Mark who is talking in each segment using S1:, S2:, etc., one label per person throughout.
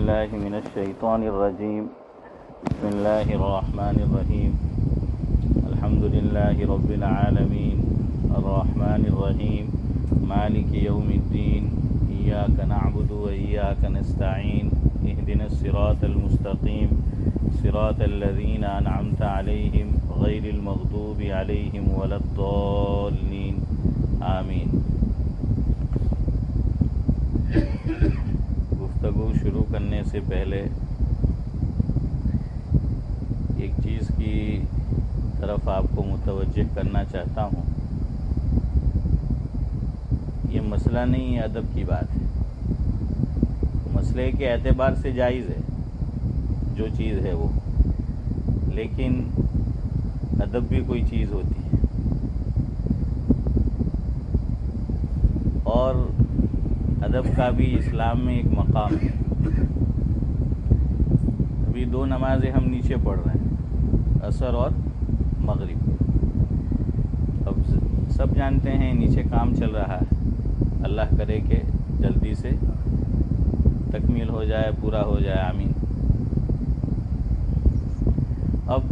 S1: بالله من الشيطان الرجيم. بسم الله الرحمن الرحيم. الحمد لله رب العالمين الرحمن الرحيم مالك يوم الدين. إياك نعبد وإياك نستعين. اهدنا الصراط المستقيم صراط الذين أنعمت عليهم غير المغضوب عليهم ولا الضالين آمین. گفتگو شروع کرنے سے پہلے ایک چیز کی طرف آپ کو متوجہ کرنا چاہتا ہوں. یہ مسئلہ نہیں ہے، ادب کی بات ہے. مسئلے کے اعتبار سے جائز ہے جو چیز ہے وہ، لیکن ادب بھی کوئی چیز ہوتی ہے. اور ادب کا بھی اسلام میں ایک مقام ہے. ابھی 2 نمازیں ہم نیچے پڑھ رہے ہیں، عصر اور مغرب. اب سب جانتے ہیں نیچے کام چل رہا ہے. اللہ کرے کہ جلدی سے تکمیل ہو جائے، پورا ہو جائے، آمین. اب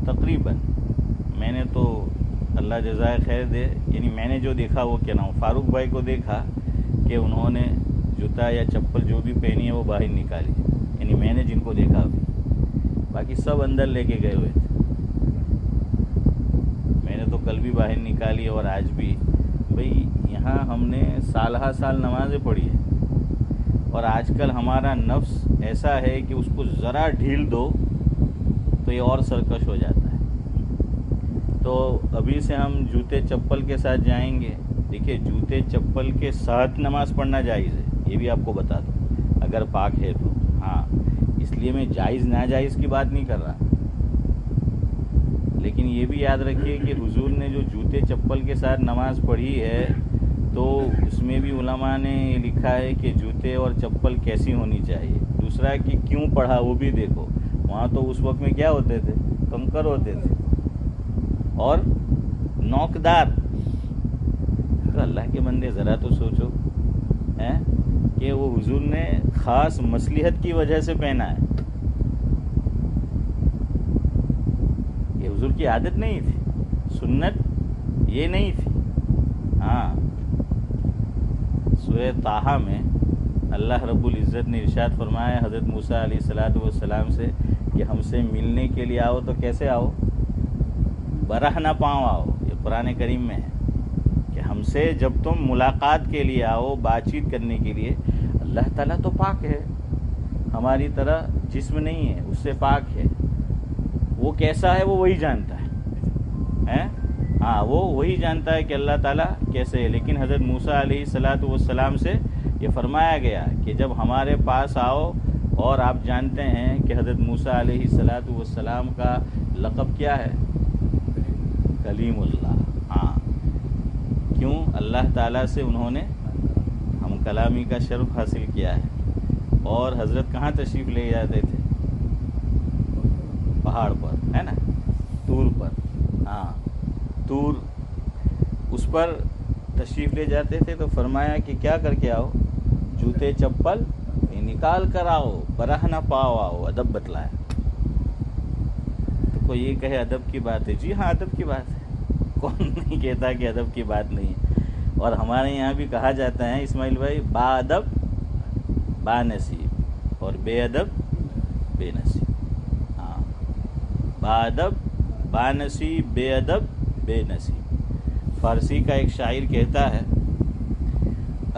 S1: تقریباً میں نے تو اللہ جزائے خیر دے، یعنی میں نے جو دیکھا وہ کہنا ہوں. فاروق بھائی کو دیکھا کہ انہوں نے جوتا یا چپل جو بھی پہنی ہے وہ باہر نکالی، یعنی میں نے جن کو دیکھا ابھی. باقی سب اندر لے کے گئے ہوئے تھے. میں نے تو کل بھی باہر نکالی اور آج بھی. بھئی یہاں ہم نے سالہ سال نمازیں پڑھی ہے، اور آج کل ہمارا نفس ایسا ہے کہ اس کو ذرا ڈھیل دو تو یہ اور سرکش ہو جاتا ہے. تو ابھی سے ہم جوتے چپل کے ساتھ جائیں گے. دیکھیے جوتے چپل کے ساتھ نماز پڑھنا جائز ہے، یہ بھی آپ کو بتا دوں اگر پاک ہے تو. ہاں، اس لیے میں جائز ناجائز کی بات نہیں کر رہا، لیکن یہ بھی یاد رکھیے کہ حضور نے جو جوتے چپل کے ساتھ نماز پڑھی ہے تو اس میں بھی علماء نے لکھا ہے کہ جوتے اور چپل کیسی ہونی چاہیے. دوسرا کہ کیوں پڑھا وہ بھی دیکھو. وہاں تو اس وقت میں کیا ہوتے تھے؟ کنکر ہوتے تھے اور نوکدار. تو اللہ کے بندے ذرا تو سوچو کہ وہ حضور نے خاص مصلحت کی وجہ سے پہنا ہے. یہ حضور کی عادت نہیں تھی، سنت یہ نہیں تھی. ہاں، سورہ طٰہٰ میں اللہ رب العزت نے ارشاد فرمایا حضرت موسیٰ علیہ السلام سے کہ ہم سے ملنے کے لیے آؤ تو کیسے آؤ؟ برہنہ پاؤں آؤ. یہ قرآن کریم میں ہے کہ ہم سے جب تم ملاقات کے لیے آؤ، بات چیت کرنے کے لیے. اللہ تعالیٰ تو پاک ہے، ہماری طرح جسم نہیں ہے، اس سے پاک ہے. وہ کیسا ہے وہ وہی جانتا ہے. ہاں، وہ وہی جانتا ہے کہ اللہ تعالیٰ کیسے ہے. لیکن حضرت موسیٰ علیہ السلام سے یہ فرمایا گیا کہ جب ہمارے پاس آؤ. اور آپ جانتے ہیں کہ حضرت موسیٰ علیہ السلام کا لقب کیا ہے؟ کلیم اللہ. ہاں، کیوں؟ اللہ تعالیٰ سے انہوں نے ہم کلامی کا شرف حاصل کیا ہے. اور حضرت کہاں تشریف لے جاتے تھے؟ پہاڑ پر، ہے نا، طور پر. ہاں، طور، اس پر تشریف لے جاتے تھے. تو فرمایا کہ کیا کر کے آؤ؟ جوتے چپل نکال کر آؤ، برہنہ پاؤ آؤ. ادب بتلایا. تو کوئی یہ کہے ادب کی بات ہے. جی ہاں، ادب کی بات ہے. کون نہیں کہتا کہ ادب کی بات نہیں ہے. اور ہمارے یہاں بھی کہا جاتا ہے اسماعیل بھائی، با ادب با نصیب اور بے ادب بے نصیب. ہاں، با ادب با نصیب، بے ادب بے نصیب. فارسی کا ایک شاعر کہتا ہے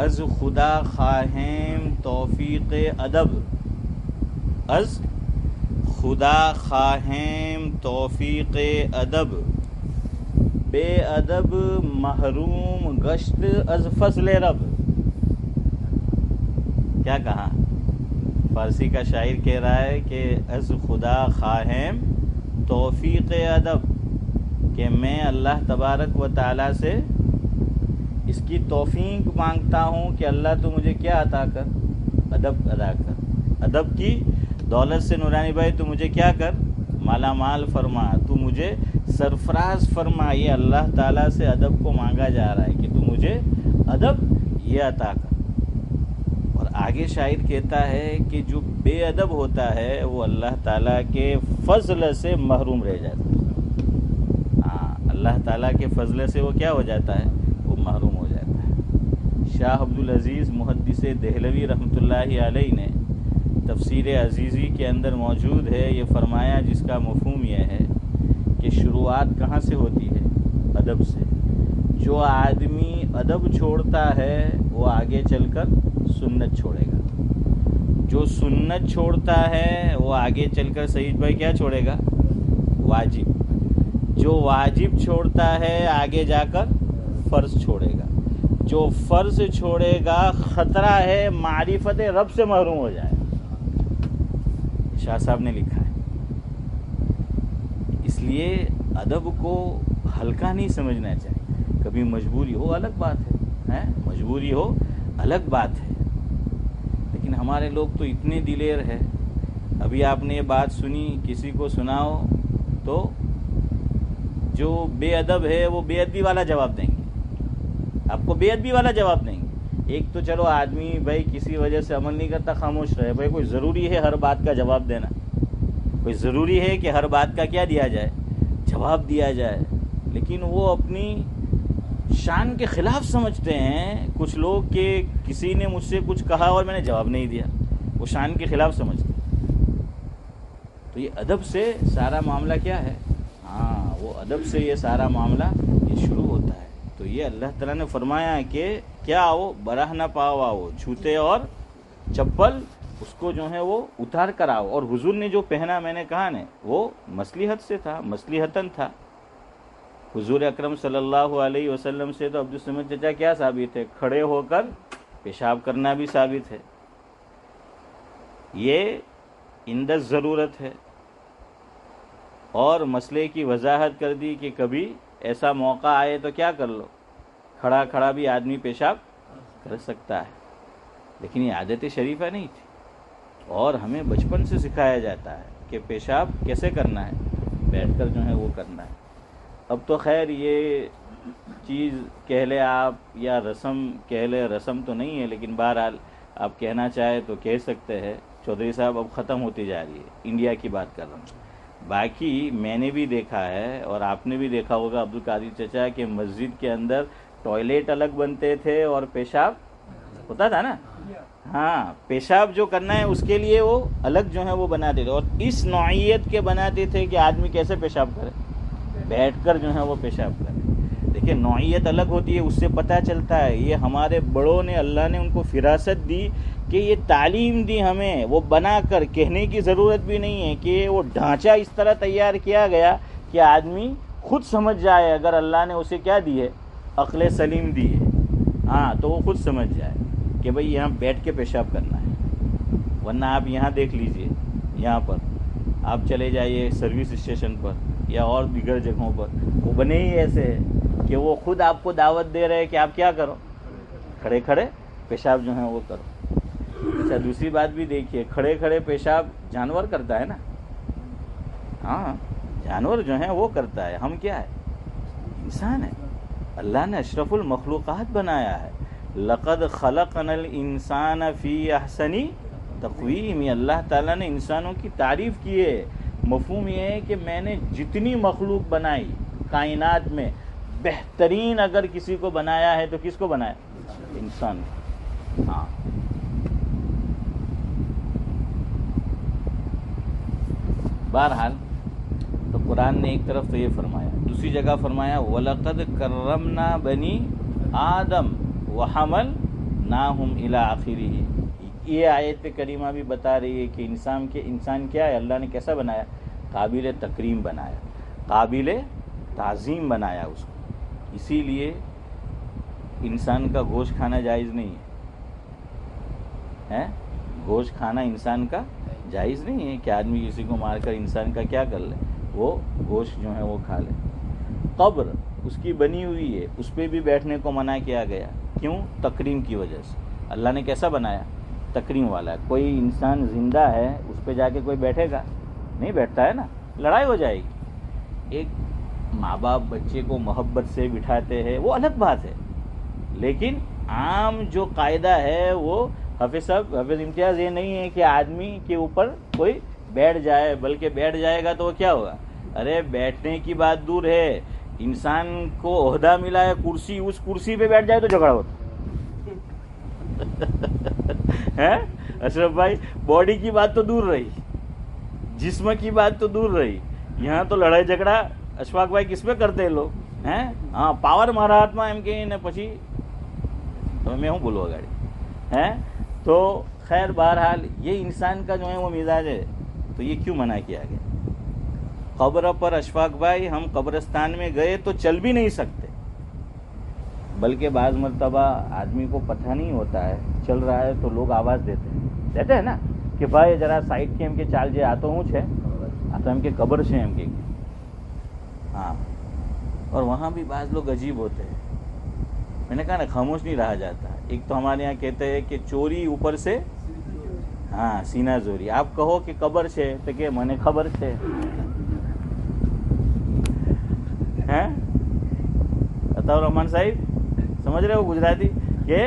S1: از خدا خواہیم توفیق ادب، از خدا خواہیم توفیق ادب، بے ادب محروم گشت از فضل رب. کیا کہا؟ فارسی کا شاعر کہہ رہا ہے کہ از خدا خواہیم توفیق ادب، کہ میں اللہ تبارک و تعالیٰ سے اس کی توفیق مانگتا ہوں کہ اللہ تو مجھے کیا عطا کر؟ ادب ادا کر. ادب کی دولت سے نورانی بھائی تو مجھے کیا کر؟ مالا مال فرما، تو مجھے سرفراز فرما. یہ اللہ تعالیٰ سے ادب کو مانگا جا رہا ہے کہ تو مجھے ادب یہ عطا کر. آگے شاعر کہتا ہے کہ جو بے ادب ہوتا ہے وہ اللہ تعالیٰ کے فضل سے محروم رہ جاتا ہے. ہاں، اللہ تعالیٰ کے فضل سے وہ کیا ہو جاتا ہے؟ وہ محروم ہو جاتا ہے. شاہ عبدالعزیز محدث دہلوی رحمۃ اللہ علیہ نے تفسیر عزیزی کے اندر موجود ہے، یہ فرمایا جس کا مفہوم یہ ہے کہ شروعات کہاں سے ہوتی ہے؟ ادب سے. جو آدمی ادب چھوڑتا ہے وہ آگے چل کر سنت چھوڑے گا. جو سنت چھوڑتا ہے وہ آگے چل کر سعید بھائی کیا چھوڑے گا؟ واجب. جو واجب چھوڑتا ہے آگے جا کر فرض چھوڑے گا. جو فرض چھوڑے گا خطرہ ہے معرفت رب سے محروم ہو جائے. شاہ صاحب نے لکھا ہے. اس لیے ادب کو ہلکا نہیں سمجھنا چاہیے. کبھی مجبوری ہو الگ بات ہے، مجبوری ہو الگ بات ہے، لیکن ہمارے لوگ تو اتنے دلیر ہے. ابھی آپ نے یہ بات سنی، کسی کو سناؤ تو جو بے ادب ہے وہ بے ادبی والا جواب دیں گے، آپ کو بے ادبی والا جواب دیں گے. ایک تو چلو آدمی بھائی کسی وجہ سے عمل نہیں کرتا، خاموش رہے. بھائی کوئی ضروری ہے ہر بات کا جواب دینا؟ کوئی ضروری ہے کہ ہر بات کا کیا دیا جائے؟ جواب دیا جائے. لیکن وہ اپنی شان کے خلاف سمجھتے ہیں کچھ لوگ کہ کسی نے مجھ سے کچھ کہا اور میں نے جواب نہیں دیا، وہ شان کے خلاف سمجھتے ہیں. تو یہ ادب سے سارا معاملہ کیا ہے؟ ہاں، وہ ادب سے یہ سارا معاملہ یہ شروع ہوتا ہے. تو یہ اللہ تعالیٰ نے فرمایا ہے کہ کیا آؤ؟ برہ نہ پاؤ آؤ، جوتے اور چپل اس کو جو ہے وہ اتار کر آؤ. اور حضور نے جو پہنا، میں نے کہا نا، وہ مصلحت سے تھا، مصلحتاً تھا. حضور اکرم صلی اللہ علیہ وسلم سے تو عبدالصمد چچا کیا ثابت ہے؟ کھڑے ہو کر پیشاب کرنا بھی ثابت ہے. یہ اندر ضرورت ہے. اور مسئلے کی وضاحت کر دی کہ کبھی ایسا موقع آئے تو کیا کر لو، کھڑا کھڑا بھی آدمی پیشاب کر سکتا ہے. لیکن یہ عادت شریفہ نہیں تھی، اور ہمیں بچپن سے سکھایا جاتا ہے کہ پیشاب کیسے کرنا ہے؟ بیٹھ کر جو ہے وہ کرنا ہے. اب تو خیر یہ چیز کہہ لے آپ یا رسم کہہ لے، رسم تو نہیں ہے لیکن بہرحال آپ کہنا چاہے تو کہہ سکتے ہیں. چودھری صاحب اب ختم ہوتی جا رہی ہے، انڈیا کی بات کر رہا ہوں. باقی میں نے بھی دیکھا ہے اور آپ نے بھی دیکھا ہوگا عبدالقادر چچا کہ مسجد کے اندر ٹوائلٹ الگ بنتے تھے اور پیشاب ہوتا تھا نا. ہاں، پیشاب جو کرنا ہے اس کے لیے وہ الگ جو ہے وہ بناتے تھے، اور اس نوعیت کے بناتے تھے کہ آدمی کیسے پیشاب کرے؟ بیٹھ کر جو ہے وہ پیشاب کرے. دیکھیں نوعیت الگ ہوتی ہے، اس سے پتہ چلتا ہے. یہ ہمارے بڑوں نے، اللہ نے ان کو فراست دی کہ یہ تعلیم دی ہمیں، وہ بنا کر کہنے کی ضرورت بھی نہیں ہے کہ وہ ڈھانچہ اس طرح تیار کیا گیا کہ آدمی خود سمجھ جائے. اگر اللہ نے اسے کیا دی ہے؟ عقل سلیم دی ہے. ہاں، تو وہ خود سمجھ جائے کہ بھئی یہاں بیٹھ کے پیشاب کرنا ہے. ورنہ آپ یہاں دیکھ لیجئے، یہاں پر آپ چلے جائیے سروس اسٹیشن پر یا اور دیگر جگہوں پر، وہ بنے ہی ایسے ہیں کہ وہ خود آپ کو دعوت دے رہے کہ آپ کیا کرو؟ کھڑے کھڑے پیشاب جو ہے وہ کرو. اچھا، دوسری بات بھی دیکھیے، کھڑے کھڑے پیشاب جانور کرتا ہے نا. ہاں، جانور جو ہے وہ کرتا ہے. ہم کیا ہے؟ انسان ہے. اللہ نے اشرف المخلوقات بنایا ہے. لقد خلقنا الانسان فی احسن تقویم. اللہ تعالیٰ نے انسانوں کی تعریف کی ہے. مفہوم یہ ہے کہ میں نے جتنی مخلوق بنائی کائنات میں، بہترین اگر کسی کو بنایا ہے تو کس کو بنایا؟ انسان. ہاں، بہرحال تو قرآن نے ایک طرف تو یہ فرمایا، دوسری جگہ فرمایا وَلَقَدْ كَرَّمْنَا بَنِي آدم وَحَمَلْنَاهُمْ إِلَىٰ آخِرِهِ. یہ آیت کریمہ بھی بتا رہی ہے کہ انسان کیا ہے؟ اللہ نے کیسا بنایا؟ قابل تکریم بنایا، قابل تعظیم بنایا اس کو. اسی لیے انسان کا گوشت کھانا جائز نہیں ہے. گوشت کھانا انسان کا جائز نہیں ہے کہ آدمی کسی کو مار کر انسان کا کیا کر لے، وہ گوشت جو ہے وہ کھا لے. قبر اس کی بنی ہوئی ہے، اس پہ بھی بیٹھنے کو منع کیا گیا. کیوں؟ تکریم کی وجہ سے. اللہ نے کیسا بنایا؟ تکریم والا. کوئی انسان زندہ ہے، اس پہ جا کے کوئی بیٹھے گا؟ نہیں بیٹھتا ہے نا، لڑائی ہو جائے گی. ایک ماں باپ بچے کو محبت سے بٹھاتے ہیں وہ الگ بات ہے، لیکن عام جو قاعدہ ہے وہ حافظ صاحب، حافظ امتیاز، یہ نہیں ہے کہ آدمی کے اوپر کوئی بیٹھ جائے، بلکہ بیٹھ جائے گا تو وہ کیا ہوگا؟ ارے بیٹھنے کی بات دور ہے، انسان کو عہدہ ملا ہے کرسی، اس کرسی پہ بیٹھ جائے تو جھگڑا ہوتا ہے۔ اشرف بھائی، باڈی کی بات تو دور رہی، جسم کی بات تو دور رہی، یہاں تو لڑائی جھگڑا اشفاق بھائی کس پہ کرتے ہیں لوگ ہیں؟ ہاں، پاور مہاراتما ایم کے نے پچھی تو میں ہوں بولو گاڑی ہیں۔ تو خیر بہرحال یہ انسان کا جو ہے وہ مزاج ہے، تو یہ کیوں منع کیا گیا؟ قبر پر اشفاق بھائی ہم قبرستان میں گئے تو چل بھی نہیں سکتے، بلکہ بعض مرتبہ آدمی کو پتہ نہیں ہوتا ہے چل رہا ہے تو لوگ آواز دیتے ہیں نا کہ بھائی ذرا سائڈ کے ہم کے چال جائے آتو ہوں چھے آتو ہم کے قبر سے ہم کے ہاں۔ اور وہاں بھی بعض لوگ عجیب ہوتے ہیں، میں نے کہا نا خاموش نہیں رہا جاتا۔ ایک تو ہمارے یہاں کہتے ہیں کہ چوری اوپر سے ہاں سینہ زوری، آپ کہو کہ قبر سے تو کہ میں نے خبر سے ہیں۔ عطاء الرحمان صاحب سمجھ رہے ہو گجراتی کہ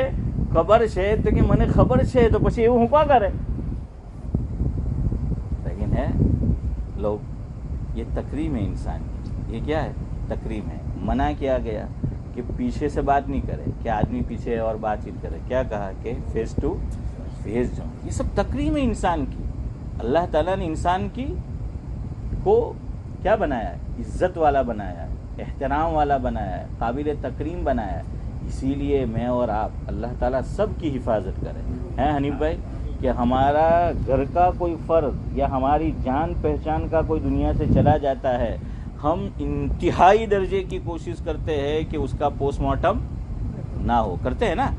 S1: قبر سے تو کہ میں نے خبر سے تو پچھے એવું હું કા કરે؟ لیکن ہے لوگ، یہ تکریم ہے انسان کی، یہ کیا ہے؟ تکریم ہے۔ منع کیا گیا کہ پیچھے سے بات نہیں کرے، کہ آدمی پیچھے اور بات چیت کرے، کیا کہا کہ فیس ٹو فیس جاؤ۔ یہ سب تکریم ہے انسان کی۔ اللہ تعالیٰ نے انسان کی کو کیا بنایا ہے؟ عزت والا بنایا ہے، احترام والا بنایا ہے، قابل تکریم بنایا ہے۔ اسی لیے میں اور آپ اللہ تعالیٰ سب کی حفاظت کریں ہیں حنیف بھائی، کہ ہمارا گھر کا کوئی فرد یا ہماری جان پہچان کا کوئی دنیا سے چلا جاتا ہے، ہم انتہائی درجے کی کوشش کرتے ہیں کہ اس کا پوسٹ مارٹم نہ ہو، کرتے ہیں نا،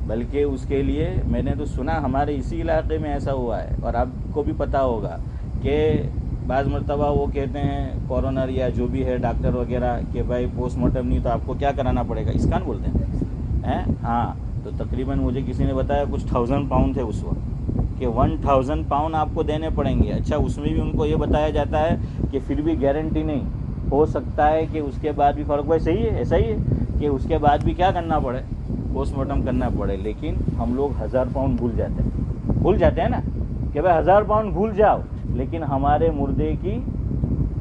S1: بلکہ اس کے لیے میں نے تو سنا ہمارے اسی علاقے میں ایسا ہوا ہے، اور آپ کو بھی پتا ہوگا کہ بعض مرتبہ وہ کہتے ہیں کورونر یا جو بھی ہے ڈاکٹر وغیرہ کہ بھائی پوسٹ مارٹم نہیں تو آپ کو کیا کرانا پڑے گا، اسکان بولتے ہیں ہاں۔ تو تقریباً مجھے کسی نے بتایا کچھ 1000 پاؤنڈ تھے اس وقت، کہ 1000 پاؤنڈ آپ کو دینے پڑیں گے۔ اچھا، اس میں بھی ان کو یہ بتایا جاتا ہے کہ پھر بھی گارنٹی نہیں، ہو سکتا ہے کہ اس کے بعد بھی فرق بھائی صحیح ہے، ایسا ہی ہے کہ اس کے بعد بھی کیا کرنا پڑے، پوسٹ مارٹم کرنا پڑے۔ لیکن ہم لوگ 1000 پاؤنڈ بھول جاتے ہیں نا کہ بھائی 1000 پاؤنڈ بھول جاؤ، لیکن ہمارے مردے کی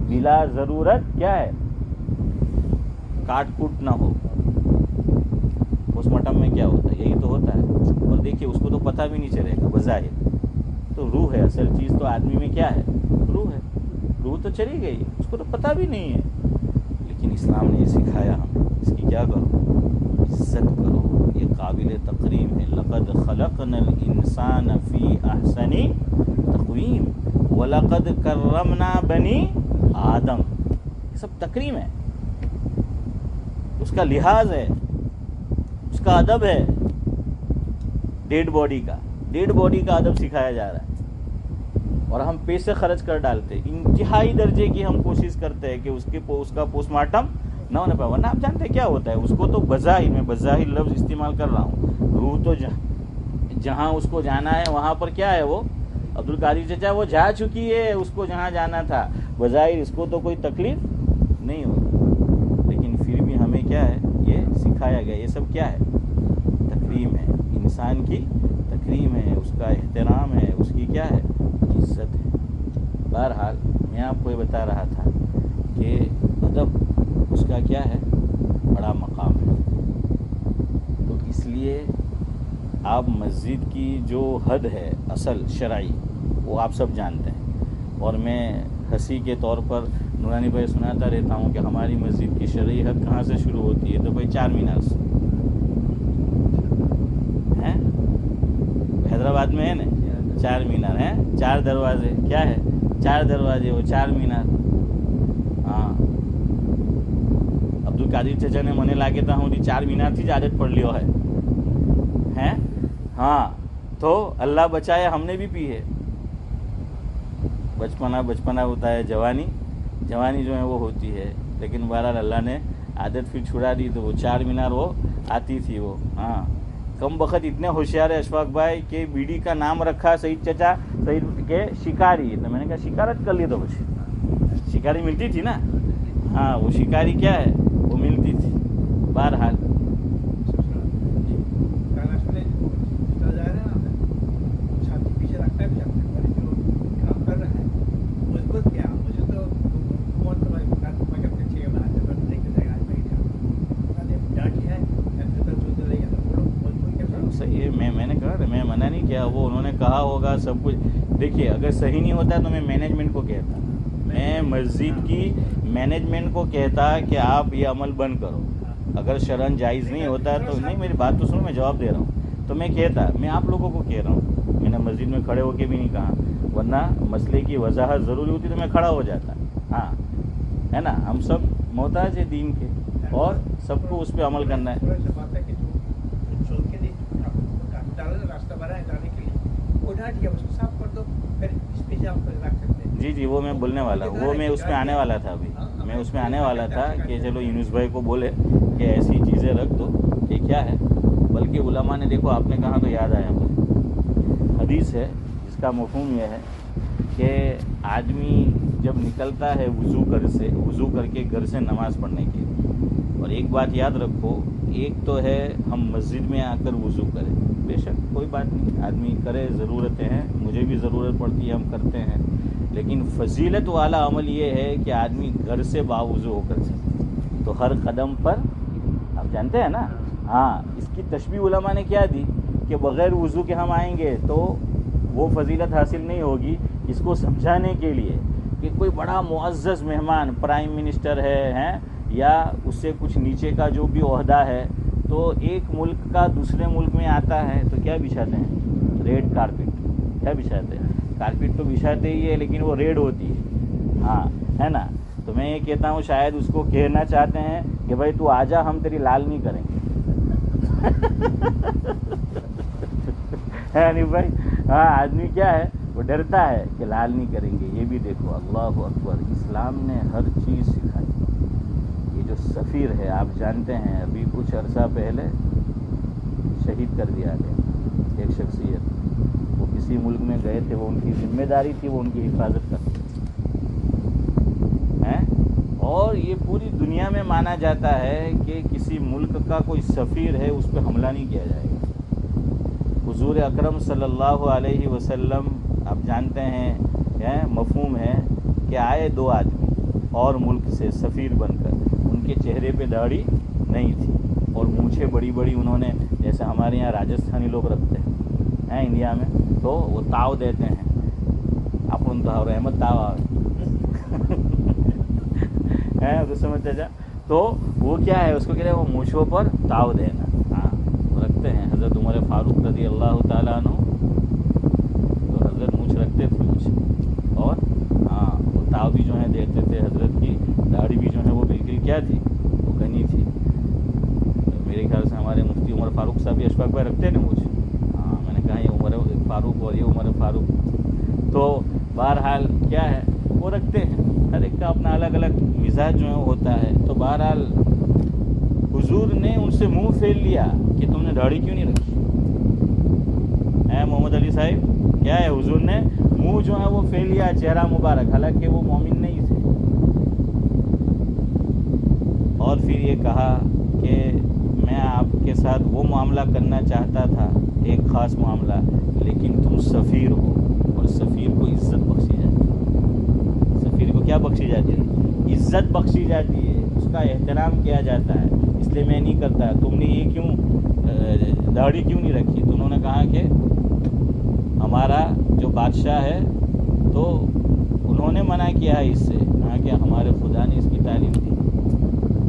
S1: بلا ضرورت کیا ہے، کاٹ کوٹ نہ ہو۔ پوسٹ مارٹم میں کیا ہوتا ہے؟ یہی تو ہوتا ہے۔ اور دیکھیے اس کو تو پتہ بھی نہیں چلے گا بظاہر، تو روح ہے اصل چیز تو آدمی میں کیا ہے؟ روح ہے، روح تو چلی گئی، اس کو تو پتہ بھی نہیں ہے، لیکن اسلام نے یہ سکھایا ہمیں، اس کی کیا کرو؟ عزت کرو، یہ قابل تکریم ہے۔ لقد خلقنا الانسان فی احسن تقویم وَلَقَدْ كَرَّمْنَا بَنِي آدم۔ یہ سب تکریم ہے، اس کا لحاظ ہے، اس کا ادب ہے۔ ڈیڈ باڈی کا ادب سکھایا جا رہا ہے، اور ہم پیسے خرچ کر ڈالتے، انتہائی درجے کی ہم کوشش کرتے ہیں کہ اس کا پوسٹ مارٹم نہ ہونے پائے۔ ورنہ آپ جانتے ہیں کیا ہوتا ہے، اس کو تو بظاہر، میں بظاہر لفظ استعمال کر رہا ہوں، روح تو جہاں اس کو جانا ہے وہاں پر کیا ہے، وہ عبد القادر چچا وہ جا چکی ہے اس کو جہاں جانا تھا، بظاہر اس کو تو کوئی تکلیف نہیں ہوگی، لیکن پھر بھی ہمیں کیا ہے یہ سکھایا گیا۔ یہ سب کیا ہے؟ تکریم ہے، انسان کی تکریم ہے، اس کا احترام ہے، اس کی کیا ہے؟ عزت ہے۔ بہرحال میں آپ کو یہ بتا رہا تھا کہ ادب اس کا کیا ہے؟ بڑا مقام ہے۔ تو اس لیے آپ مسجد کی جو حد ہے اصل شرعی وہ آپ سب جانتے ہیں، اور میں ہنسی کے طور پر نورانی بھائی سناتا رہتا ہوں کہ ہماری مسجد کی شرعی حد کہاں سے شروع ہوتی ہے، تو بھائی 4 مینار سے ہیں، حیدرآباد میں ہے نا 4 مینار ہیں، 4 دروازے، کیا ہے 4 دروازے، وہ 4 مینار۔ ہاں، عبد القادر چچا نے منے لاگے تھا ہوں 4 مینار تھی عادت پڑ لیو ہے ہیں۔ ہاں، تو اللہ بچائے ہم نے بھی پی ہے، بچپنا ہوتا ہے، جوانی جو ہے وہ ہوتی ہے، لیکن بہرحال اللہ نے عادت پھر چھڑا دی تو وہ 4 مینار وہ آتی تھی وہ۔ ہاں، کم بخت اتنے ہوشیار ہے اشفاق بھائی کہ بیڑی کا نام رکھا سعید چچا، سعید کے شکاری، تو میں نے کہا شکارت کر لی، تو بس شکاری ملتی تھی نا، ہاں وہ شکاری کیا ہے وہ ملتی تھی۔ بہرحال میں نے کہا میں منع نہیں کیا, وہ انہوں نے کہا ہوگا سب کچھ. دیکھیے اگر صحیح نہیں ہوتا تو میں مینجمنٹ کو کہتا, میں مسجد کی مینجمنٹ کو کہتا کہ آپ یہ عمل بند کرو. اگر شرعاً جائز نہیں ہوتا تو نہیں, میری بات تو سنو, میں جواب دے رہا ہوں. تو میں کہتا, میں آپ لوگوں کو کہہ رہا ہوں, میں نے مسجد میں کھڑے ہو کے بھی نہیں کہا, ورنہ مسئلے کی وضاحت ضروری ہوتی تو میں کھڑا ہو جاتا. ہاں ہے نا, ہم سب محتاج ہیں دین کے اور سب کو اس پہ عمل کرنا ہے. جی وہ میں بولنے والا ہوں, وہ میں اس میں آنے والا تھا. ابھی میں اس میں آنے والا تھا کہ چلو یونس بھائی کو بولے کہ ایسی چیزیں رکھ دو کہ کیا ہے. بلکہ علماء نے, دیکھو آپ نے کہا تو یاد آیا مجھے, حدیث ہے جس کا مفہوم یہ ہے کہ آدمی جب نکلتا ہے وضو کر کے گھر سے نماز پڑھنے کے لیے, اور ایک بات یاد رکھو, ایک تو ہے ہم مسجد میں آ کر وضو کریں, بے شک کوئی بات نہیں, آدمی کرے, ضرورتیں ہیں, مجھے بھی ضرورت پڑتی ہے, ہم کرتے ہیں. لیکن فضیلت والا عمل یہ ہے کہ آدمی گھر سے باوضو ہو کر سکے. تو ہر قدم پر آپ جانتے ہیں نا, ہاں اس کی تشبیہ علماء نے کیا دی کہ بغیر وضو کے ہم آئیں گے تو وہ فضیلت حاصل نہیں ہوگی. اس کو سمجھانے کے لیے کہ کوئی بڑا معزز مہمان پرائم منسٹر ہے یا اس سے کچھ نیچے کا جو بھی عہدہ ہے, تو ایک ملک کا دوسرے ملک میں آتا ہے تو کیا بچھاتے ہیں, ریڈ کارپٹ. کیا بچھاتے ہیں, کارپٹ تو بچھاتے ہی ہے لیکن وہ ریڈ ہوتی ہے, ہاں ہے نا. تو میں یہ کہتا ہوں شاید اس کو کہنا چاہتے ہیں کہ بھائی تو آجا, ہم تیری لال نہیں کریں گے. ہے نہیں بھائی, ہاں آدمی کیا ہے, وہ ڈرتا ہے کہ لال نہیں کریں گے. یہ بھی دیکھو, اللہ اکبر, اسلام نے ہر چیز سکھائی. یہ جو سفیر ہے آپ جانتے ہیں, ابھی کچھ عرصہ پہلے شہید کر دیا گیا ایک شخصیت. وہ کسی ملک میں گئے تھے, وہ ان کی ذمہ داری تھی, وہ ان کی حفاظت کرتے ہیں. اور یہ پوری دنیا میں مانا جاتا ہے کہ کسی ملک کا کوئی سفیر ہے اس پہ حملہ نہیں کیا جائے گا. حضور اکرم صلی اللہ علیہ وسلم آپ جانتے ہیں, مفہوم ہے کہ آئے دو آدمی اور ملک سے سفیر بن کر, ان کے چہرے پہ داڑھی نہیں تھی اور مونچھیں بڑی بڑی انہوں نے, جیسے ہمارے یہاں راجستھانی لوگ رکھتے ہیں انڈیا میں, تو وہ تاؤ دیتے ہیں, آپ ان کا رحمت تاؤ آئے تو سمجھتے جا. تو وہ کیا ہے, اس کو کہتے ہیں وہ مونچھوں پر تاؤ دینا. ہاں وہ رکھتے ہیں. حضرت عمر فاروق رضی اللہ تعالیٰ عنہ تو حضرت مونچھ رکھتے تھے مونچھ, اور ہاں وہ تاؤ بھی جو ہے دیتے تھے. حضرت کی داڑھی بھی جو ہے وہ بالکل کیا تھی, وہ گھنی تھی. میرے خیال سے ہمارے مفتی عمر فاروق صاحب اشفاق بھائی رکھتے ہیں نا مونچھ. ہاں میں نے کہا یہ عمر فاروق اور یہ عمر فاروق. تو بہرحال کیا ہے, وہ رکھتے ہیں. ہر ایک کا اپنا الگ الگ مزاج جو ہے ہوتا ہے. تو بہرحال حضور نے ان سے منہ پھیر لیا کہ تم نے داڑھی کیوں نہیں رکھی. محمد علی صاحب کیا ہے, حضور نے منہ جو ہے وہ پھیر لیا, چہرہ مبارک, حالانکہ وہ مومن نہیں تھے. اور پھر یہ کہا کہ میں آپ کے ساتھ وہ معاملہ کرنا چاہتا تھا, ایک خاص معاملہ, لیکن تم سفیر ہو, اور سفیر کو عزت بخشی جاتی ہے. سفیر کو کیا بخشی جاتی ہے, عزت بخشی جاتی ہے, اس کا احترام کیا جاتا ہے. اس لیے میں نہیں کرتا. تم نے یہ کیوں داڑھی کیوں نہیں رکھی؟ تو انہوں نے کہا کہ ہمارا جو بادشاہ ہے تو انہوں نے منع کیا ہے اس سے. کہا کہ ہمارے خدا نے اس کی تعلیم دی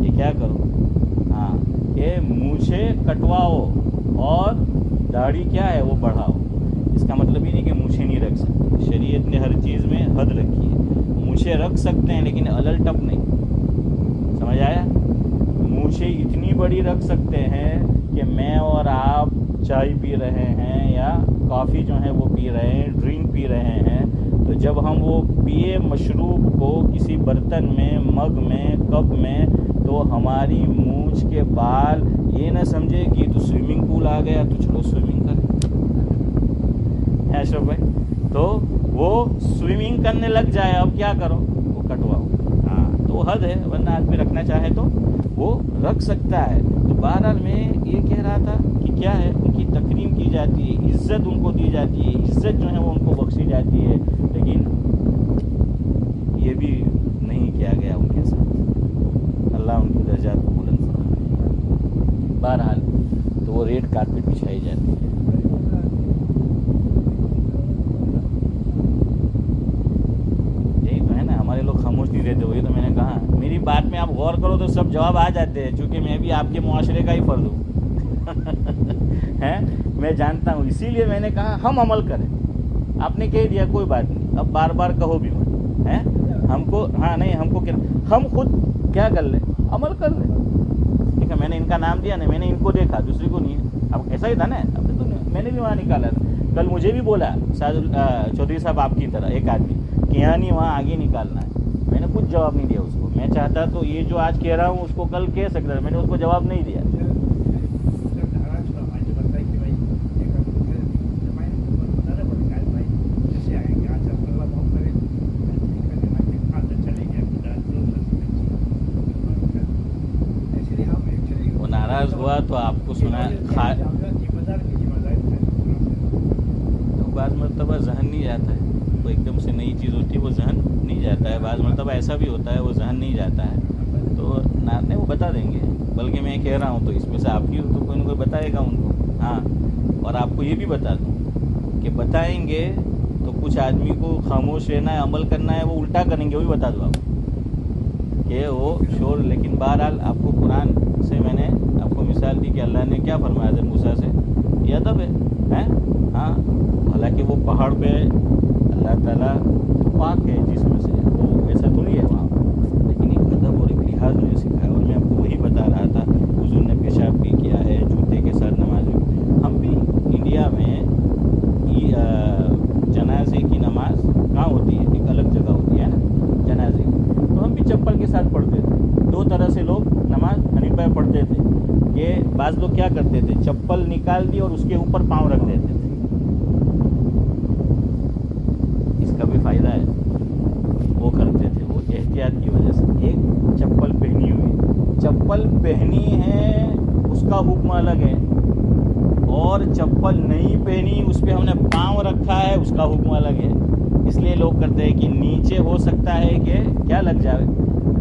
S1: کہ کیا کرو, ہاں کہ مونچھیں کٹواؤ اور داڑھی کیا ہے وہ بڑھاؤ. اس کا مطلب یہ نہیں کہ مونچھیں نہیں رکھ سکتے. شریعت نے ہر چیز میں حد رکھی ہے. مونچھیں رکھ سکتے ہیں لیکن الل ٹپ نہیں. سمجھ آیا؟ مونچھیں اتنی بڑی رکھ سکتے ہیں کہ میں اور آپ چائے پی رہے ہیں یا کافی جو ہے وہ پی رہے ہیں, ڈرنک پی رہے ہیں, تو جب ہم وہ پیے مشروب کو کسی برتن میں, مگ میں, کپ میں, تو ہماری مونچھ کے بال یہ نہ سمجھے کہ تو سوئمنگ پول آ گیا تو چلو سوئمنگ کریں. اشرف بھائی, تو وہ سوئمنگ کرنے لگ جائے, اب کیا کرو, وہ کٹواؤ. ہاں تو حد ہے, ورنہ آدمی رکھنا چاہے تو وہ رکھ سکتا ہے. تو بہرحال میں یہ کہہ رہا تھا کہ کیا ہے, ان کی تکریم کی جاتی ہے, عزت ان کو دی جاتی ہے, عزت جو ہے وہ ان کو بخشی جاتی ہے, لیکن یہ بھی نہیں کیا گیا ان کے ساتھ. اللہ ان کی درجات کو بلند فرمائے. بہرحال تو وہ ریڈ کارپٹ بچھائی جاتی ہے. سب جواب آ جاتے ہیں، چونکہ میں بھی آپ کے معاشرے کا ہی فرد ہوں ہیں، میں جانتا ہوں، اسی لیے میں نے کہا ہم عمل کریں. آپ نے کہہ دیا کوئی بات نہیں، اب بار بار کہو بھی مت ہیں ہم کو. ہاں نہیں، ہم کو کیا، ہم خود کیا کر لیں، عمل کر لیں. ٹھیک ہے، میں نے ان کا نام دیا نا، میں نے ان کو دیکھا، دوسری کو نہیں ہے. اب ایسا ہی تھا نا، اب تو میں نے بھی وہاں نکالا تھا. کل مجھے بھی بولا چودھری صاحب آپ کی طرح ایک آدمی کہ یہاں نہیں وہاں آگے نکالنا ہے. میں نے کچھ جواب نہیں دیا اس کو. میں چاہتا تو یہ جو آج کہہ رہا ہوں اس کو کل کہہ سکتا تھا، میں نے اس کو جواب نہیں دیا. وہ ناراض ہوا تو آپ کو سنا. بعض مرتبہ ذہن نہیں جاتا ہے، وہ ایک دم سے نئی چیز ہوتی ہے وہ ذہن نہیں جاتا ہے. بعض مرتبہ ایسا بھی ہوتا ہے وہ ذہن نہیں جاتا ہے، تو نہیں وہ بتا دیں گے. بلکہ میں کہہ رہا ہوں تو اس میں سے آپ کی تو کوئی نہ کوئی بتائے گا ان کو. ہاں، اور آپ کو یہ بھی بتا دوں کہ بتائیں گے تو کچھ آدمی کو خاموش رہنا ہے، عمل کرنا ہے، وہ الٹا کریں گے. وہ بھی بتا دوں آپ کہ وہ شور. لیکن بہرحال آپ کو قرآن سے میں نے آپ کو مثال دی کہ اللہ نے کیا فرمایا حضرت موسیٰ سے، یہ ادب ہے. ہاں، حالانکہ وہ پہاڑ پہ اللہ تعالیٰ پاک ہے جسم سے، وہ ایسا تھوڑی ہے وہاں، لیکن ایک ادب اور ایک لحاظ مجھے سکھایا. اور میں آپ کو وہی بتا رہا تھا، حضور نے پیشاب بھی کیا ہے، جوتے کے ساتھ نماز بھی. ہم بھی انڈیا میں جنازے کی نماز کہاں ہوتی ہے، ایک الگ جگہ ہوتی ہے نا جنازے کی، تو ہم بھی چپل کے ساتھ پڑھتے تھے. دو طرح سے لوگ نماز حنیفہ پڑھتے تھے کہ بعض لوگ کیا کرتے تھے، چپل نکال دی اور اس کے اوپر پاؤں رکھ دیتے تھے. اس کا بھی فائدہ ہے، وہ کرتے تھے، وہ احتیاط کی وجہ سے. ایک چپل پہنی ہوئی، چپل پہنی ہے اس کا حکم الگ ہے، اور چپل نہیں پہنی اس پہ ہم نے پاؤں رکھا ہے اس کا حکم الگ ہے. اس لیے لوگ کرتے ہیں کہ نیچے ہو سکتا ہے کہ کیا لگ جائے،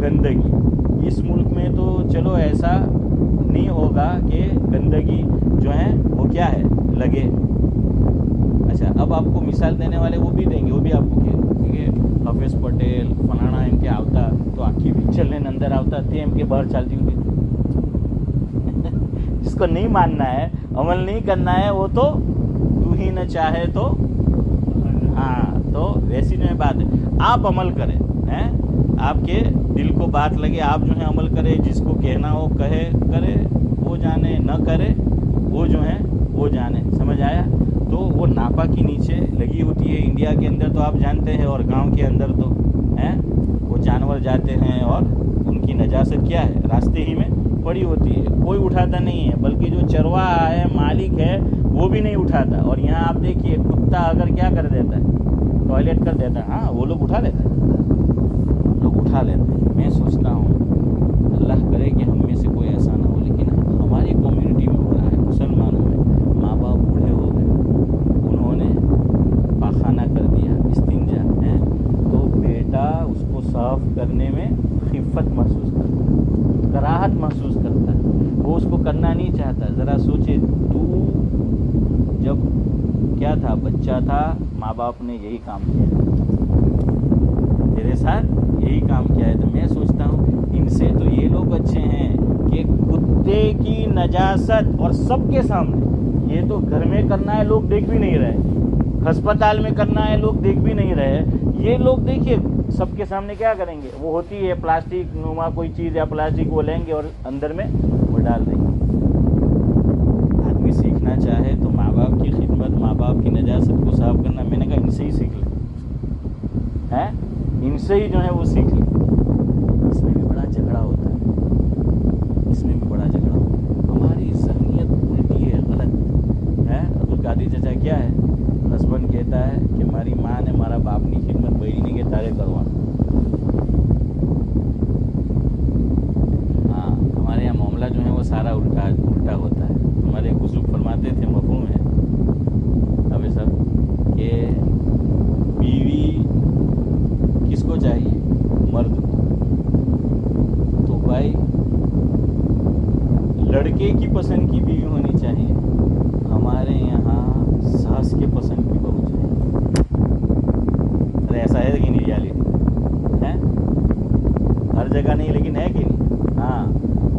S1: گندگی. اس ملک میں تو چلو ایسا نہیں ہوگا کہ گندگی جو ہے وہ کیا ہے لگے. اچھا، اب آپ کو مثال دینے والے وہ بھی دیں گے، وہ بھی آپ کو کہ حافظ پٹیل فلانا ان کے آوتا تو آخی پکچر لینے اندر آوتا تھے ان کے باہر چلتی ہوتی. جس کو نہیں ماننا ہے، عمل نہیں کرنا ہے، وہ تو ہی نہ چاہے تو ہاں، تو ویسی جو ہے بات ہے. آپ عمل کریں، آپ کے دل کو بات لگے، آپ جو ہے عمل کرے. جس کو کہنا ہو کہے، کرے، وہ جانے، نہ کرے وہ جو ہے وہ جانے. سمجھ آیا؟ تو وہ ناپا کی نیچے لگی ہوتی ہے انڈیا کے اندر تو آپ جانتے ہیں، اور گاؤں کے اندر تو وہ جانور جاتے ہیں اور ان کی نجاست کیا ہے راستے ہی میں پڑی ہوتی ہے. کوئی اٹھاتا نہیں ہے، بلکہ جو چرواہا ہے، مالک ہے، وہ بھی نہیں اٹھاتا. اور یہاں آپ دیکھیے کتا اگر کیا کر دیتا ہے، ٹوائلٹ کر دیتا ہے، ہاں وہ لوگ اٹھا لیتے ہیں، لوگ اٹھا لیتے ہیں. میں سوچتا ہوں اللہ کرے کہ ہم میں سے کوئی ایسا نہ ہو، لیکن ہماری کمیونٹی میں ہو رہا ہے. مسلمانوں میں ماں باپ بوڑھے ہو گئے، انہوں نے پاخانہ کر دیا، استنجا ہے، تو بیٹا اس کو صاف کرنے میں خفت محسوس کرتا ہے، کراہت محسوس کرتا ہے، وہ اس کو کرنا نہیں چاہتا. ذرا سوچے، تو جب کیا تھا، بچہ تھا، ماں باپ نے یہی کام کیا، تیرے ساتھ یہی کام کیا ہے. تو میں سوچتا ہوں ان سے تو یہ لوگ اچھے ہیں کہ کتے کی نجاست اور سب کے سامنے، یہ تو گھر میں کرنا ہے لوگ دیکھ بھی نہیں رہے، ہسپتال میں کرنا ہے لوگ دیکھ بھی نہیں رہے. یہ لوگ دیکھیے سب کے سامنے کیا کریں گے، وہ ہوتی ہے پلاسٹک نما کوئی چیز یا پلاسٹک، وہ لیں گے اور اندر میں وہ ڈال دیں گے. آدمی سیکھنا چاہے تو ماں باپ کی خدمت، ماں باپ کی نجاست کو صاف کرنا، میں نے کہا ان سے ہی سیکھ لیں، ان سے ہی جو ہے وہ سیکھ لیں. اس میں بھی بڑا جھگڑا ہوتا ہے، اس میں بھی بڑا جھگڑا ہوتا ہے. ہماری ذہنیت الٹی ہے، غلط ہے. عبدالقادر چچا کیا ہے، ہسبینڈ کہتا ہے کہ ہماری ماں نے ہمارا باپ کی خدمت بہنی کے تارے کروانا. ہاں، ہمارے یہاں معاملہ جو ہے وہ سارا الٹا ہوتا ہے. ہمارے بزرگ فرماتے تھے، مفہوم ہے ابھی صاحب، کہ بیوی کس کو چاہیے، مرد کو. تو بھائی لڑکے کی پسند کی بیوی ہونی چاہیے، ہمارے یہاں ساس کے پسند کی بہو چاہیے. ارے ایسا ہے کہ نہیں ریالٹی ہے، ہر جگہ نہیں لیکن ہے کہ نہیں. ہاں،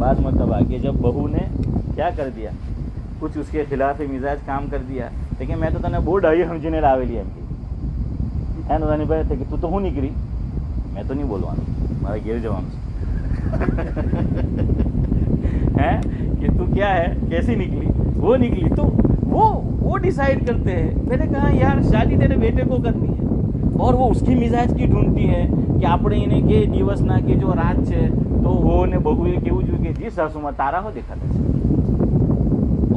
S1: بعض مرتبہ کہ جب بہو نے کیا کر دیا, کچھ اس کے خلاف مزاج کام کر دیا, لیکن میں تو تنے بہت ڈھائی سمجھنے لاویلی એમ ہے ને તને ભાઈ કે તું તો હું નીકળી, મેં તો નહીં બોલવાનું, મારે ઘેર જવાનું ہے کہ تو کیا ہے کیسی نکلی, وہ نکلی تو وہ ڈیسائیڈ کرتے ہیں. میں نے کہا یار شادی تیرے بیٹے کو کرنی ہے اور وہ اس کی مزاج کی ڈھونڈتی ہے کہ આપણે એને કે દિવસના કે જો રાત છે તો હોને બહુએ કેવું જોઈએ કે જી સાસુમાં તારા હો દેખાતા છે,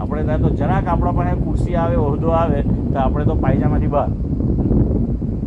S1: આપણે ત્યાં તો જરાક આપણા પાસે કુર્સી આવે, ઓહદો આવે તો આપણે તો પાયજામાથી બહાર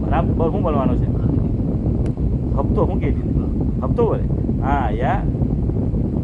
S1: બરાબર શું બોલવાનું છે, હપ્તો શું કહી દીધું, હપ્તો બોલે હા, યા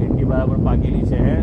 S1: હેઠી બરાબર પાકેલી છે, હે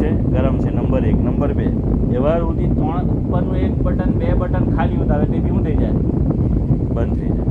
S1: છે ગરમ છે। નંબર 1 નંબર 2 વ્યવહાર સુધી ઉપરનું એક બટન 2 બટન ખાલી હોતા હોય તે શું થઈ જાય, બંધ થઈ જાય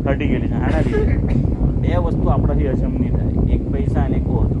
S1: ઘટી ગયેલી છે આના લીધે। બે વસ્તુ આપણાથી હજમ નહીં થાય, એક પૈસા અને એક ઓહદો।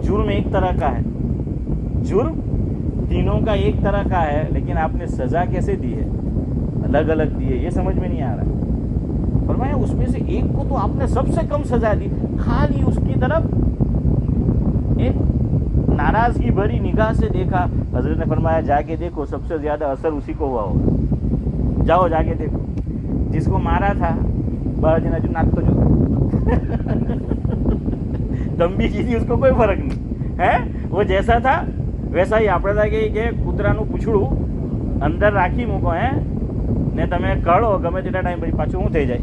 S1: جرم ایک طرح کا ہے، جرم تینوں کا ایک طرح کا ہے، لیکن آپ نے سزا کیسے دی ہے؟ الگ الگ دی ہے، یہ سمجھ میں نہیں آ رہا ہے۔ فرمایا اس میں سے ایک کو تو آپ نے سب سے کم سزا دی، خالی اس کی طرف ایک ناراضگی بھری نگاہ سے دیکھا۔ حضرت نے فرمایا جا کے دیکھو، سب سے زیادہ اثر اسی کو ہوا ہوگا، جاؤ جا کے دیکھو۔ جس کو مارا تھا باجنا جو ناک تو جو تمبی کی تھی، اس کو کوئی فرق نہیں ہے، وہ جیسا تھا ویسا ہی۔ આપણે લાગે કે કૂતરાનું પૂંછડું અંદર રાખી મૂકો હે ને તમે કળો ગમે તેટલા ટાઈમ પછી પાછું શું થઈ જાય,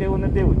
S1: તેવું ને તેવું જ।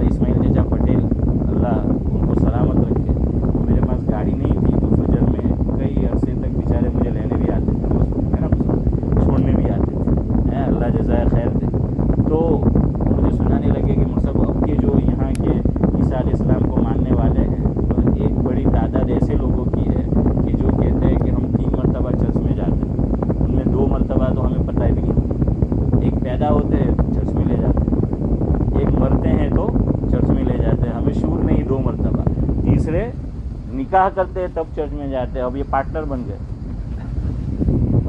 S1: ہمارے اسماعیل چچا پٹیل اللہ ان کو سلامت رکھے، میرے پاس گاڑی نہیں تھی تو فجر میں کئی عرصے تک بیچارے مجھے لینے بھی آتے تھے، ہے نا، چھوڑنے بھی آتے تھے، اللہ جزائے خیر دے۔ تو مجھے سنانے لگے کہ مطلب اب کے جو یہاں کے عیسیٰ علیہ السلام کو ماننے والے ہیں تو ایک بڑی تعداد ایسے لوگوں کی ہے کہ جو کہتے ہیں کہ ہم 3 مرتبہ چرچ میں جاتے ہیں، ان میں 2 مرتبہ تو ہمیں پتہ بھی نہیں، ایک پیدا ہوتے ہیں تو چرچ میں لے جاتے ہیں، ایک مرتے ہیں تو چرچ میں لے جاتے ہیں، ہمیں شعور نہیں 2 مرتبہ، تیسرے نکاح کرتے ہیں تب چرچ میں جاتے ہیں، اب یہ پارٹنر بن گئے،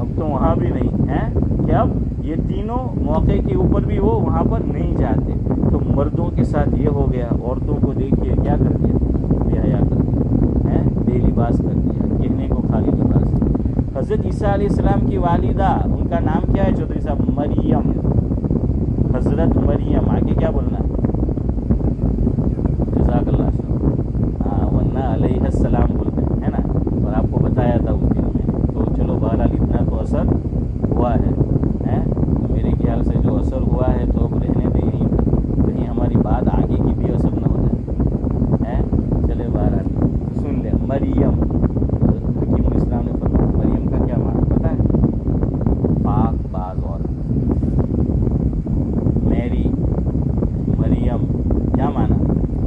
S1: اب تو وہاں بھی نہیں ہے کہ اب یہ تینوں موقع کے اوپر بھی وہ وہاں پر نہیں جاتے۔ تو مردوں کے ساتھ یہ ہو گیا، عورتوں کو دیکھیے کیا کر دیا، بے حیا کر دیا، بے لباس کر دیا، کہنے کو خالی لباس۔ حضرت عیسیٰ علیہ السلام کی والدہ، ان کا نام کیا ہے چودھری صاحب؟ مریم، حضرت مریم، آگے کیا بولنا ہے؟ جزاک اللہ خیر، ورنہ علیہ السلام بولتے ہیں، ہے نا، اور آپ کو بتایا تھا اس دن میں، تو چلو بہرحال اتنا تو اثر ہوا ہے، تو میرے خیال سے جو اثر ہوا ہے تو اب رہنے دیں یہیں پر، کہیں ہماری بات آگے کی بھی اثر نہ ہو جائے، چلے بہرحال سن لیں۔ مریم، حکیم الاسلام نے فرمایا مریم کا کیا معنی پتہ ہے؟ پاک باز عورت۔ میری، مریم، کیا معنی؟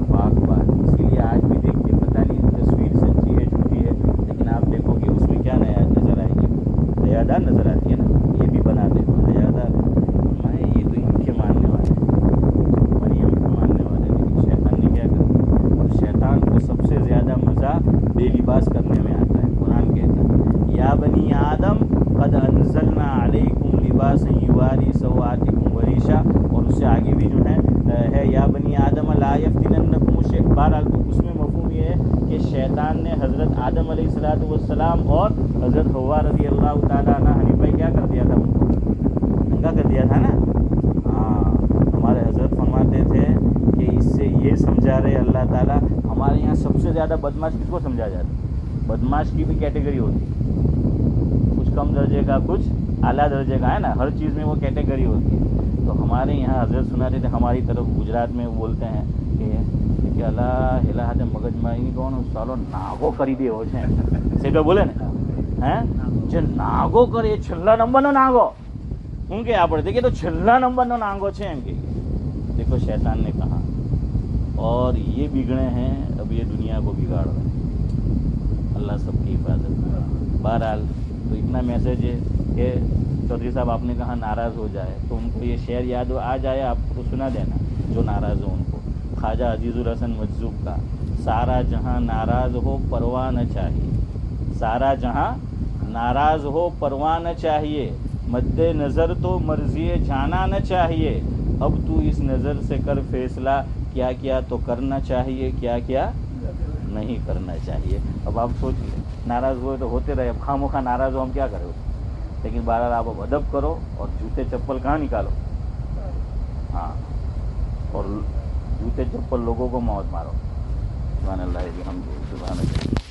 S1: پاک باز۔ اسی لیے آج بھی دیکھیے، پتہ نہیں تصویر سچی ہے جھوٹی ہے، لیکن آپ دیکھو گے اس میں کیا نیا نظر آئے گی، حیادار نظر آتی ہے نا، یہ بھی بنا دے حیادار، میں یہ تو ان کے ماننے والے ہیں، مریم کے ماننے والے، لیکن شیطان نے کیا کر، اور شیطان کو سب سے زیادہ مزہ بے لباس کرنے میں آتا ہے۔ قرآن کہتا ہے یا بنی آدم قد انزلنا علیکم لباسا یواری سوآتکم وریشا، اور اس سے آگے بھی جو ہے یا بنی آدم لا یفتننکم الشیطان۔ بہرحال تو اس میں مفہوم یہ ہے کہ شیطان نے حضرت آدم علیہ السلام اور حضرت حوا رضی اللہ تعالیٰ عنہ حنیفہ کیا کر دیا تھا، ان کو ننگا کر دیا تھا نا۔ ہمارے حضرت فرماتے تھے کہ اس سے یہ سمجھا رہے اللہ تعالیٰ، ہمارے یہاں سب سے زیادہ بدماش کس کو سمجھا جاتا ہے؟ بدماش کی بھی کیٹیگری ہوتی ہے، کچھ کم درجے کا، کچھ اعلیٰ درجے کا، ہے نا، ہر چیز میں وہ کیٹیگری ہوتی ہے۔ تو ہمارے یہاں حضرت سناتے تھے، ہماری طرف گجرات میں بولتے ہیں کہ اللہ ہلا ہاتھ مگج میں کون سالو ناگو کری دے ہو سے تو بولے نا، جو ناگو کرے چھلا نمبر نو ناگو، ان کے یہاں پڑھتے کہ تو چھلا نمبر نو ناگو چھے ان کے، دیکھو شیطان نے کہا، اور یہ بگڑے ہیں، اب یہ دنیا کو بگاڑ رہے ہیں، اللہ سب کی حفاظت کرے۔ بہرحال تو اتنا میسج ہے کہ چودھری صاحب آپ نے کہا ناراض ہو جائے تو ان کو یہ شعر یاد آ جائے، آپ کو سنا دینا جو ناراض ہو ان کو، خواجہ عزیز الحسن مجذوب کا، سارا جہاں ناراض ہو پرواہ نہ چاہیے، سارا جہاں ناراض ہو پرواہ نہ چاہیے، مد نظر تو مرضی جانا نہ چاہیے، اب تو اس نظر سے کر فیصلہ، کیا کیا تو کرنا چاہیے، کیا کیا نہیں کرنا چاہیے۔ اب آپ سوچیے، ناراض ہوئے تو ہوتے رہے، اب خواہ مخواہ ناراض ہو ہم کیا کریں، لیکن بہرحال آپ اب ادب کرو اور جوتے چپل کہاں نکالو، اور جوتے چپل لوگوں کو موت مارو۔ سبحان اللہ، سبحان اللہ۔